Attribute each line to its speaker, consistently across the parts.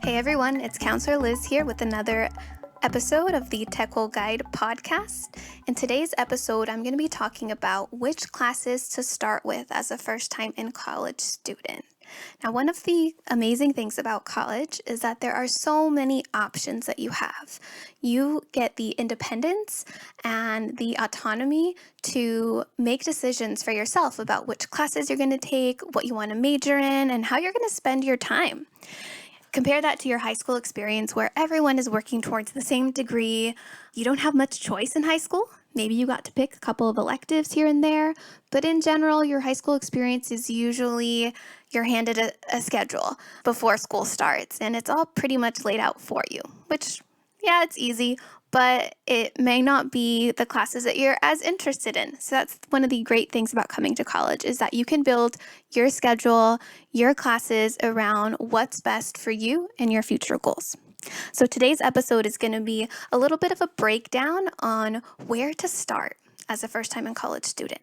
Speaker 1: Hey everyone, it's Counselor Liz here with another episode of the Technical Guide podcast. In today's episode, I'm going to be talking about which classes to start with as a first-time in college student. Now, one of the amazing things about college is that there are so many options that you have. You get the independence and the autonomy to make decisions for yourself about which classes you're going to take, what you want to major in, and how you're going to spend your time. Compare that to your high school experience where everyone is working towards the same degree. You don't have much choice in high school. Maybe you got to pick a couple of electives here and there, but in general, your high school experience is usually you're handed a schedule before school starts, and it's all pretty much laid out for you, which, yeah, it's easy, but it may not be the classes that you're as interested in. So that's one of the great things about coming to college is that you can build your schedule, your classes around what's best for you and your future goals. So today's episode is going to be a little bit of a breakdown on where to start as a first-time in college student.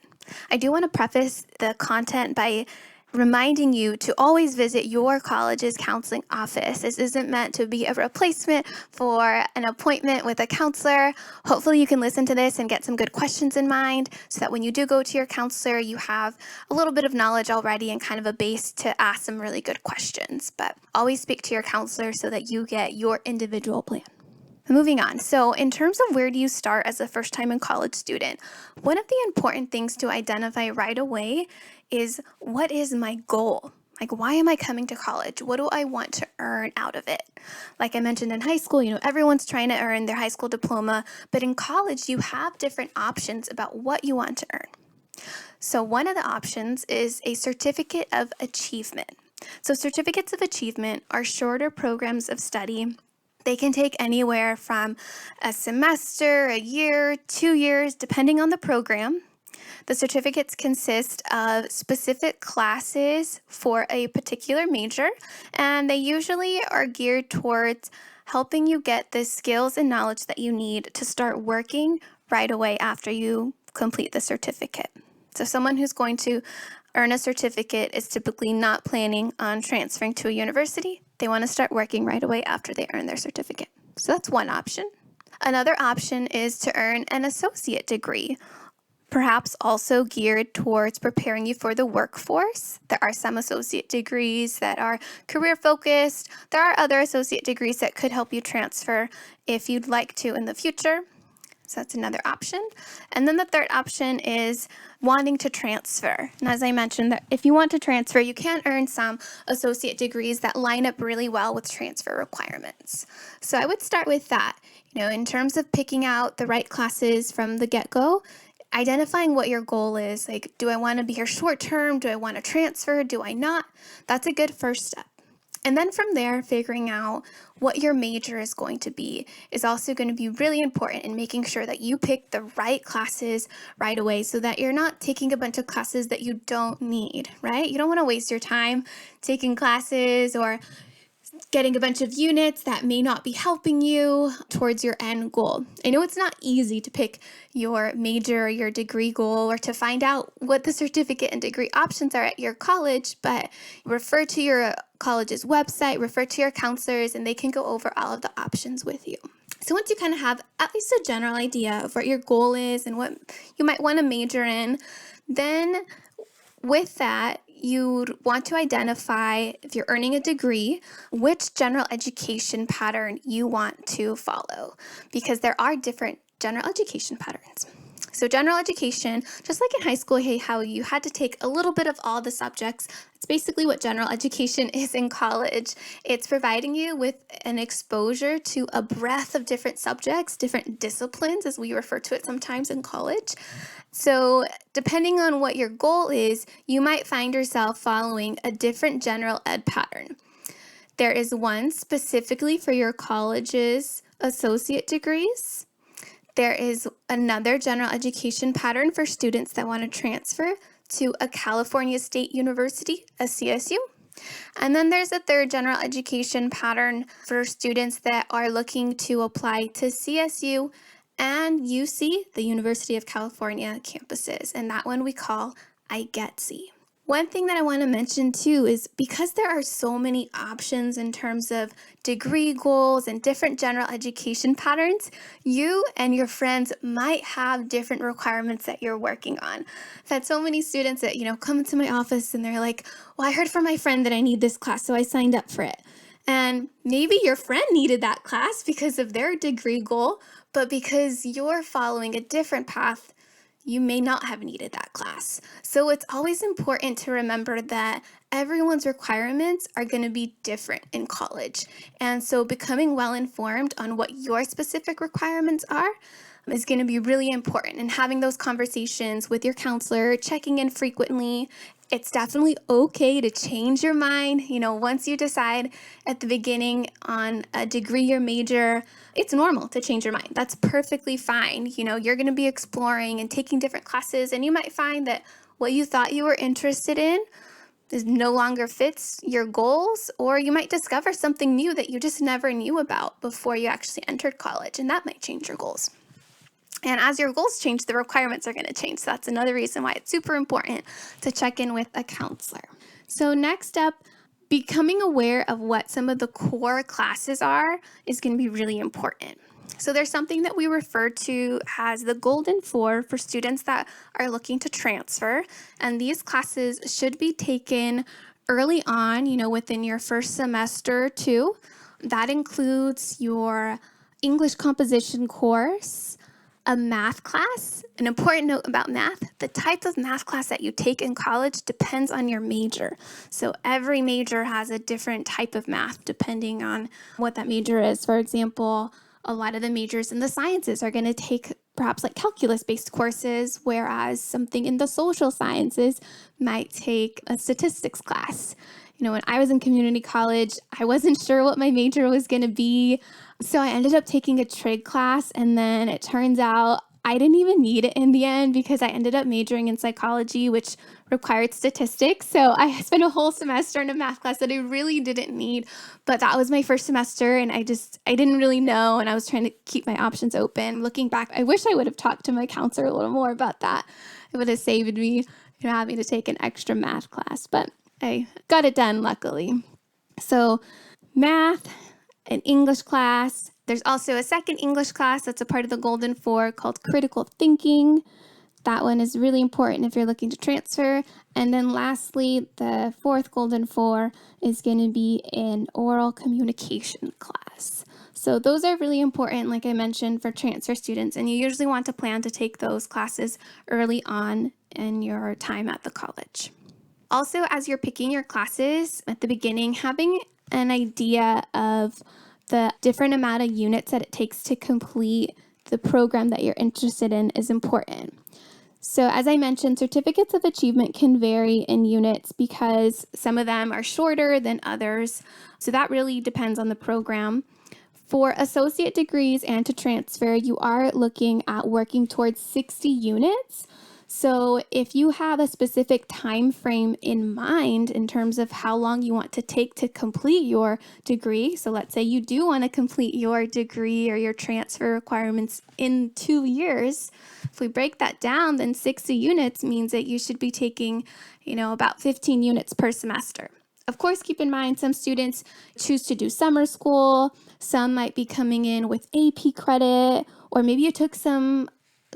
Speaker 1: I do want to preface the content by reminding you to always visit your college's counseling office. This isn't meant to be a replacement for an appointment with a counselor. Hopefully you can listen to this and get some good questions in mind so that when you do go to your counselor, you have a little bit of knowledge already and kind of a base to ask some really good questions. But always speak to your counselor so that you get your individual plan. Moving on. So in terms of where do you start as a first-time in college student, one of the important things to identify right away is what is my goal? Like, why am I coming to college? What do I want to earn out of it? Like I mentioned in high school, everyone's trying to earn their high school diploma, but in college, you have different options about what you want to earn. So one of the options is a certificate of achievement. So certificates of achievement are shorter programs of study. They can take anywhere from a semester, a year, 2 years, depending on the program. The certificates consist of specific classes for a particular major, and they usually are geared towards helping you get the skills and knowledge that you need to start working right away after you complete the certificate. So someone who's going to earn a certificate is typically not planning on transferring to a university. They want to start working right away after they earn their certificate. So that's one option. Another option is to earn an associate degree, perhaps also geared towards preparing you for the workforce. There are some associate degrees that are career focused. There are other associate degrees that could help you transfer if you'd like to in the future. So that's another option. And then the third option is wanting to transfer. And as I mentioned, that if you want to transfer, you can earn some associate degrees that line up really well with transfer requirements. So I would start with that. In terms of picking out the right classes from the get-go, identifying what your goal is. Like, do I want to be here short term? Do I want to transfer? Do I not? That's a good first step. And then from there, figuring out what your major is going to be is also going to be really important in making sure that you pick the right classes right away so that you're not taking a bunch of classes that you don't need, right? You don't want to waste your time taking classes or getting a bunch of units that may not be helping you towards your end goal. I know it's not easy to pick your major or your degree goal or to find out what the certificate and degree options are at your college, but refer to your college's website, refer to your counselors, and they can go over all of the options with you. So once you kind of have at least a general idea of what your goal is and what you might want to major in, then with that, you'd want to identify, if you're earning a degree, which general education pattern you want to follow, because there are different general education patterns. So general education, just like in high school, how you had to take a little bit of all the subjects, it's basically what general education is in college. It's providing you with an exposure to a breadth of different subjects, different disciplines, as we refer to it sometimes in college. So depending on what your goal is, you might find yourself following a different general ed pattern. There is one specifically for your college's associate degrees. There is another general education pattern for students that want to transfer to a California State University, a CSU. And then there's a third general education pattern for students that are looking to apply to CSU and UC, the University of California campuses. And that one we call IGETC. One thing that I want to mention too is because there are so many options in terms of degree goals and different general education patterns, you and your friends might have different requirements that you're working on. I've had so many students that, come into my office and they're like, well, I heard from my friend that I need this class, so I signed up for it. And maybe your friend needed that class because of their degree goal, but because you're following a different path, you may not have needed that class. So it's always important to remember that everyone's requirements are going to be different in college. And so becoming well informed on what your specific requirements are is going to be really important. And having those conversations with your counselor, checking in frequently. It's definitely okay to change your mind. Once you decide at the beginning on a degree or major, it's normal to change your mind. That's perfectly fine. You're going to be exploring and taking different classes, and you might find that what you thought you were interested in is no longer fits your goals, or you might discover something new that you just never knew about before you actually entered college, and that might change your goals. And as your goals change, the requirements are going to change. So that's another reason why it's super important to check in with a counselor. So next up, becoming aware of what some of the core classes are is going to be really important. So there's something that we refer to as the Golden Four for students that are looking to transfer. And these classes should be taken early on, within your first semester or two. That includes your English composition course, a math class. An important note about math, the type of math class that you take in college depends on your major. So every major has a different type of math depending on what that major is. For example, a lot of the majors in the sciences are going to take perhaps like calculus-based courses, whereas something in the social sciences might take a statistics class. When I was in community college, I wasn't sure what my major was going to be. So I ended up taking a trig class, and then it turns out I didn't even need it in the end because I ended up majoring in psychology, which required statistics. So I spent a whole semester in a math class that I really didn't need, but that was my first semester, and I didn't really know, and I was trying to keep my options open. Looking back, I wish I would have talked to my counselor a little more about that. It would have saved me, having to take an extra math class, but I got it done, luckily. So math, an English class. There's also a second English class that's a part of the Golden Four called Critical Thinking. That one is really important if you're looking to transfer. And then lastly, the fourth Golden Four is going to be an oral communication class. So those are really important, like I mentioned, for transfer students. And you usually want to plan to take those classes early on in your time at the college. Also, as you're picking your classes at the beginning, having an idea of the different amount of units that it takes to complete the program that you're interested in is important. So as I mentioned, certificates of achievement can vary in units because some of them are shorter than others. So that really depends on the program. For associate degrees and to transfer, you are looking at working towards 60 units. So if you have a specific time frame in mind in terms of how long you want to take to complete your degree, so let's say you do want to complete your degree or your transfer requirements in 2 years, if we break that down, then 60 units means that you should be taking, about 15 units per semester. Of course, keep in mind some students choose to do summer school, some might be coming in with AP credit, or maybe you took some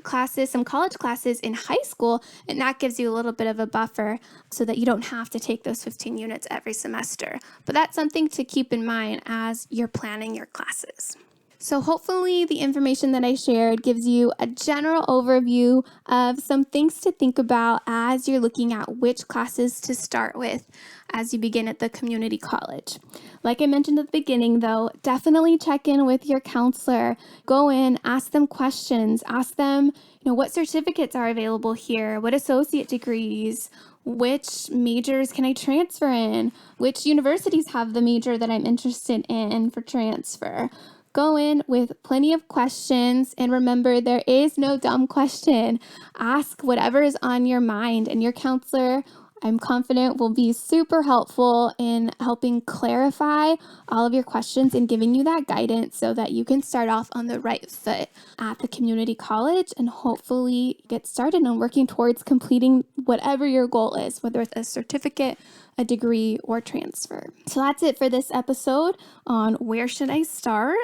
Speaker 1: college classes in high school, and that gives you a little bit of a buffer so that you don't have to take those 15 units every semester. But that's something to keep in mind as you're planning your classes. So hopefully the information that I shared gives you a general overview of some things to think about as you're looking at which classes to start with as you begin at the community college. Like I mentioned at the beginning, though, definitely check in with your counselor. Go in, ask them questions, ask them, what certificates are available here, what associate degrees, which majors can I transfer in, which universities have the major that I'm interested in for transfer. Go in with plenty of questions, and remember, there is no dumb question. Ask whatever is on your mind, and your counselor I'm confident will be super helpful in helping clarify all of your questions and giving you that guidance so that you can start off on the right foot at the community college and hopefully get started on working towards completing whatever your goal is, whether it's a certificate, a degree, or transfer. So that's it for this episode on where should I start.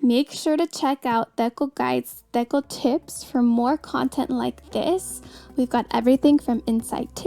Speaker 1: Make sure to check out TECL Guides, TECL Tips for more content like this. We've got everything from inside tips